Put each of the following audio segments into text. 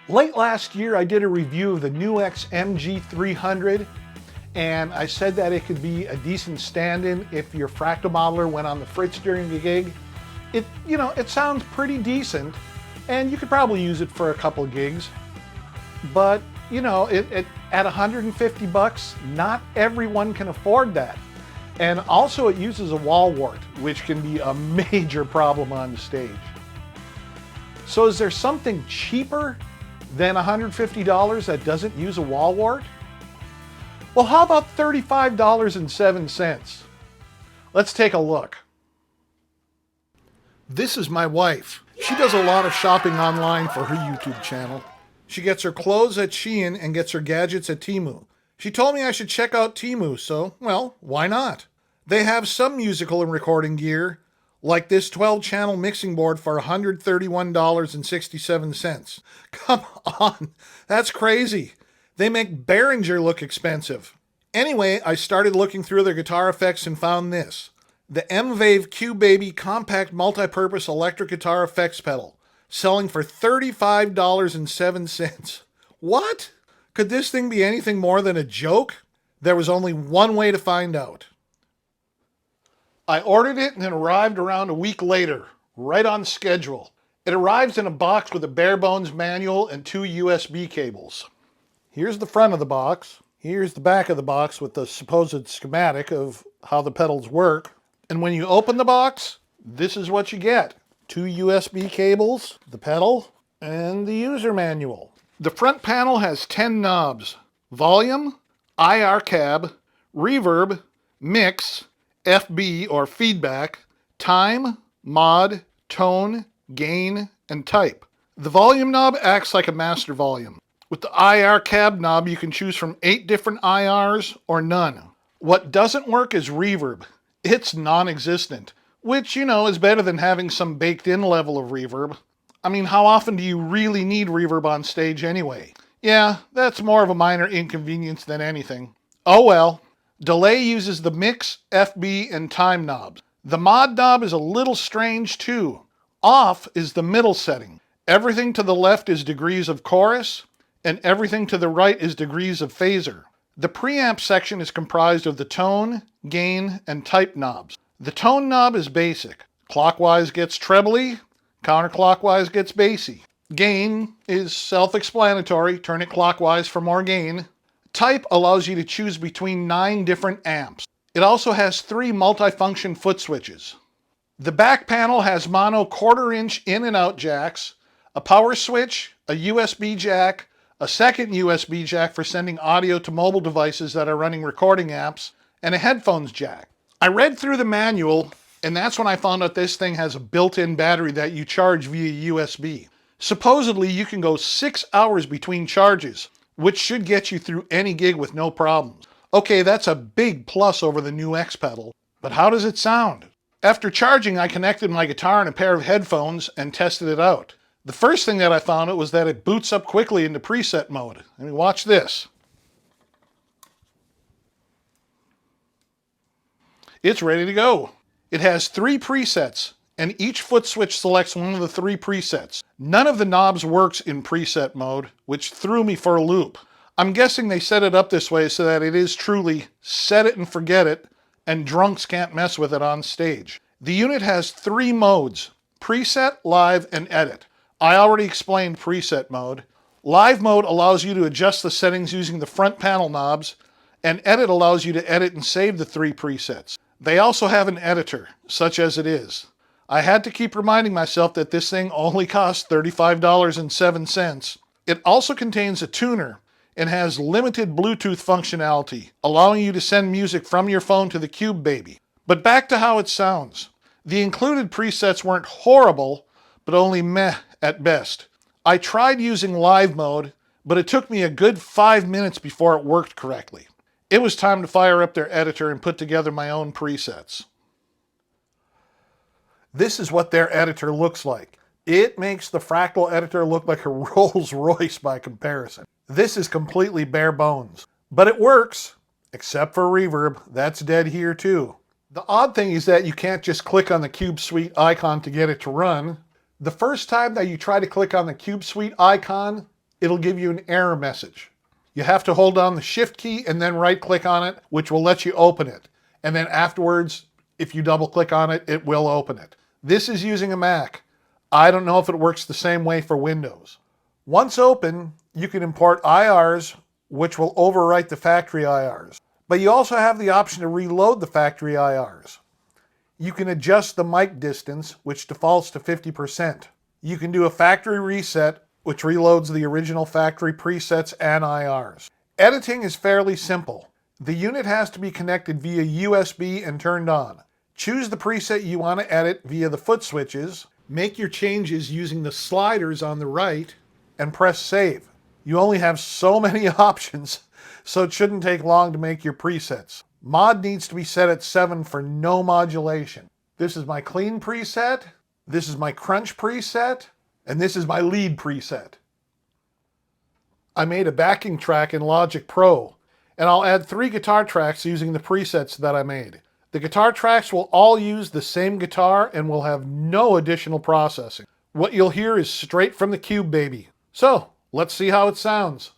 Late last year, I did a review of the NUX MG300, and I said that it could be a decent stand-in if your Fractal modeler went on the fritz during the gig. It sounds pretty decent, and you could probably use it for a couple of gigs. But, at 150 bucks, not everyone can afford that. And also it uses a wall wart, which can be a major problem on stage. So is there something cheaper than $150 that doesn't use a wall wart? Well, how about $35.07? Let's take a look. This is my wife. She does a lot of shopping online for her YouTube channel. She gets her clothes at Shein and gets her gadgets at Temu. She told me I should check out Temu, so, well, why not? They have some musical and recording gear, like this 12-channel mixing board for $131.67. Come on, that's crazy. They make Behringer look expensive. Anyway, I started looking through their guitar effects and found this. The M-Wave Q-Baby Compact Multi-Purpose Electric Guitar Effects Pedal, selling for $35.07. What? Could this thing be anything more than a joke? There was only one way to find out. I ordered it and it arrived around a week later, right on schedule. It arrives in a box with a bare bones manual and 2 USB cables. Here's the front of the box. Here's the back of the box with the supposed schematic of how the pedals work. And when you open the box, this is what you get. 2 USB cables, the pedal, and the user manual. The front panel has 10 knobs: volume, IR cab, reverb, mix, FB or feedback, time, mod, tone, gain, and type. The volume knob acts like a master volume. With the IR cab knob, you can choose from 8 different IRs or none. What doesn't work is reverb. It's non-existent, which, is better than having some baked-in level of reverb. I mean, how often do you really need reverb on stage anyway? Yeah, that's more of a minor inconvenience than anything. Oh well. Delay uses the mix, FB, and time knobs. The mod knob is a little strange too. Off is the middle setting. Everything to the left is degrees of chorus, and everything to the right is degrees of phaser. The preamp section is comprised of the tone, gain, and type knobs. The tone knob is basic. Clockwise gets trebly, counterclockwise gets bassy. Gain is self-explanatory. Turn it clockwise for more gain. Type allows you to choose between 9 different amps. It also has 3 multifunction foot switches. The back panel has mono 1/4 inch in and out jacks, a power switch, a USB jack, a second USB jack for sending audio to mobile devices that are running recording apps, and a headphones jack. I read through the manual, and that's when I found out this thing has a built-in battery that you charge via USB. Supposedly, you can go 6 hours between charges, which should get you through any gig with no problems. Okay, that's a big plus over the NUX pedal, but how does it sound? After charging, I connected my guitar and a pair of headphones and tested it out. The first thing that I found out was that it boots up quickly into preset mode. I mean, watch this. It's ready to go. It has 3 presets, and each foot switch selects one of the 3 presets. None of the knobs works in preset mode, which threw me for a loop. I'm guessing they set it up this way so that it is truly set it and forget it, and drunks can't mess with it on stage. The unit has 3 modes: preset, live, and edit. I already explained preset mode. Live mode allows you to adjust the settings using the front panel knobs, and edit allows you to edit and save the 3 presets. They also have an editor, such as it is. I had to keep reminding myself that this thing only costs $35.07. It also contains a tuner and has limited Bluetooth functionality, allowing you to send music from your phone to the Q-Baby. But back to how it sounds. The included presets weren't horrible, but only meh at best. I tried using live mode, but it took me a good 5 minutes before it worked correctly. It was time to fire up their editor and put together my own presets. This is what their editor looks like. It makes the Fractal editor look like a Rolls Royce by comparison. This is completely bare bones, but it works, except for reverb. That's dead here too. The odd thing is that you can't just click on the Cube Suite icon to get it to run. The first time that you try to click on the Cube Suite icon, it'll give you an error message. You have to hold down the Shift key and then right-click on it, which will let you open it. And then afterwards, if you double-click on it, it will open it. This is using a Mac. I don't know if it works the same way for Windows. Once open, you can import IRs, which will overwrite the factory IRs. But you also have the option to reload the factory IRs. You can adjust the mic distance, which defaults to 50%. You can do a factory reset, which reloads the original factory presets and IRs. Editing is fairly simple. The unit has to be connected via USB and turned on. Choose the preset you want to edit via the foot switches, make your changes using the sliders on the right, and press save. You only have so many options, so it shouldn't take long to make your presets. Mod needs to be set at 7 for no modulation. This is my clean preset, this is my crunch preset, and this is my lead preset. I made a backing track in Logic Pro, and I'll add 3 guitar tracks using the presets that I made. The guitar tracks will all use the same guitar and will have no additional processing. What you'll hear is straight from the Cube Baby. So, let's see how it sounds.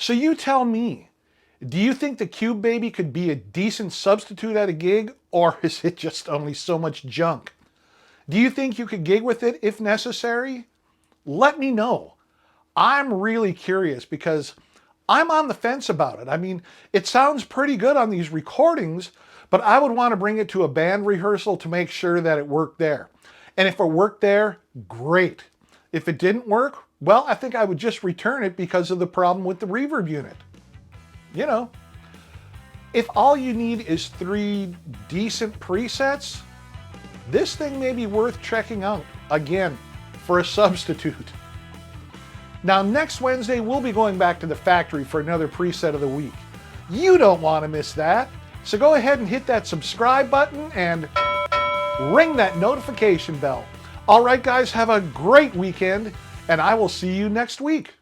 So you tell me, do you think the Cube Baby could be a decent substitute at a gig, or is it just only so much junk? Do you think you could gig with it if necessary? Let me know. I'm really curious because I'm on the fence about it. I mean, it sounds pretty good on these recordings, but I would want to bring it to a band rehearsal to make sure that it worked there. And if it worked there, great. If it didn't work, well, I think I would just return it because of the problem with the reverb unit. You know, if all you need is 3 decent presets, this thing may be worth checking out, again, for a substitute. Now, next Wednesday, we'll be going back to the factory for another preset of the week. You don't want to miss that, so go ahead and hit that subscribe button and ring that notification bell. All right, guys, have a great weekend, and I will see you next week.